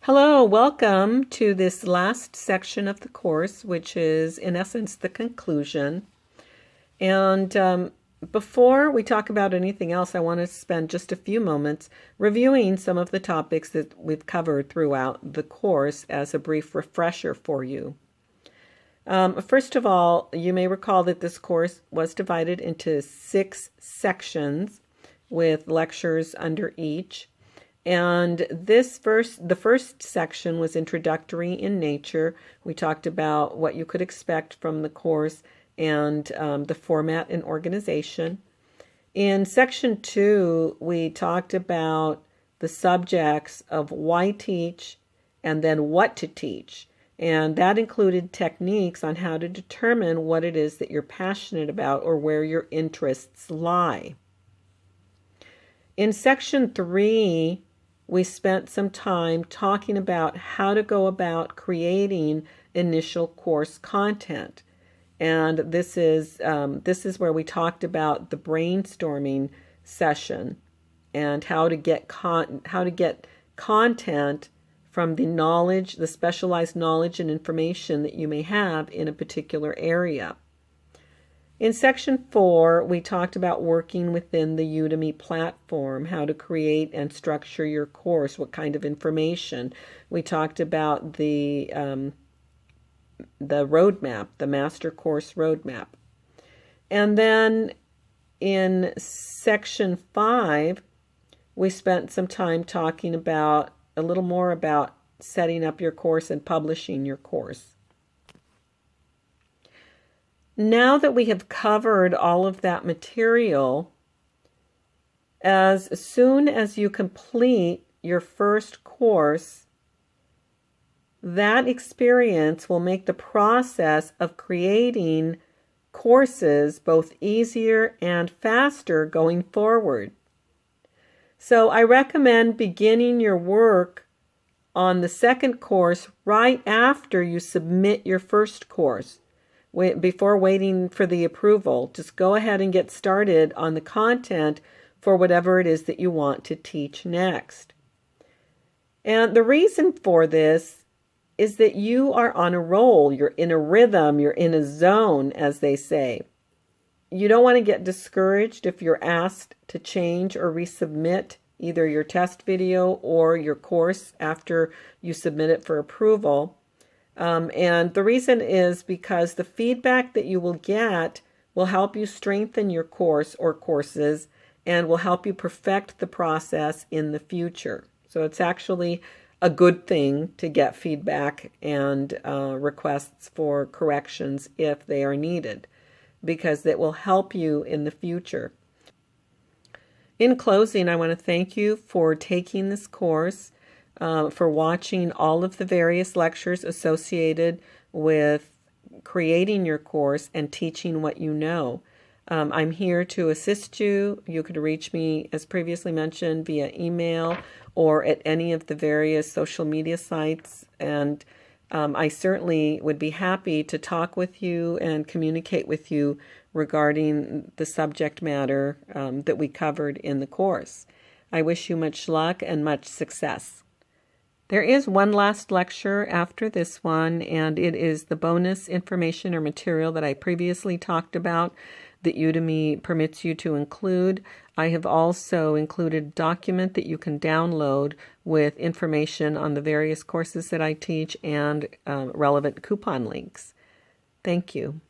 Hello, welcome to this last section of the course, which is in essence the conclusion. And before we talk about anything else, I want to spend just a few moments reviewing some of the topics that we've covered throughout the course as a brief refresher for you. First of all, you may recall that this course was divided into 6 sections with lectures under each. And the first section was introductory in nature. We talked about what you could expect from the course and the format and organization. In section 2, we talked about the subjects of why teach and then what to teach. And that included techniques on how to determine what it is that you're passionate about or where your interests lie. In section 3, we spent some time talking about how to go about creating initial course content. And this is where we talked about the brainstorming session and how to get content from the knowledge, the specialized knowledge and information that you may have in a particular area. In section 4, we talked about working within the Udemy platform, how to create and structure your course, what kind of information. We talked about the roadmap, the master course roadmap. And then in section 5, we spent some time talking about a little more about setting up your course and publishing your course. Now that we have covered all of that material, as soon as you complete your first course, that experience will make the process of creating courses both easier and faster going forward. So I recommend beginning your work on the second course right after you submit your first course. Before waiting for the approval, just go ahead and get started on the content for whatever it is that you want to teach next. And the reason for this is that you are on a roll, you're in a rhythm, you're in a zone, as they say. You don't want to get discouraged if you're asked to change or resubmit either your test video or your course after you submit it for approval. And the reason is because the feedback that you will get will help you strengthen your course or courses and will help you perfect the process in the future. So it's actually a good thing to get feedback and requests for corrections if they are needed, because it will help you in the future. In closing, I want to thank you for taking this course. For watching all of the various lectures associated with creating your course and teaching what you know. I'm here to assist you. You could reach me, as previously mentioned, via email or at any of the various social media sites. And I certainly would be happy to talk with you and communicate with you regarding the subject matter that we covered in the course. I wish you much luck and much success. There is one last lecture after this one, and it is the bonus information or material that I previously talked about that Udemy permits you to include. I have also included a document that you can download with information on the various courses that I teach and relevant coupon links. Thank you.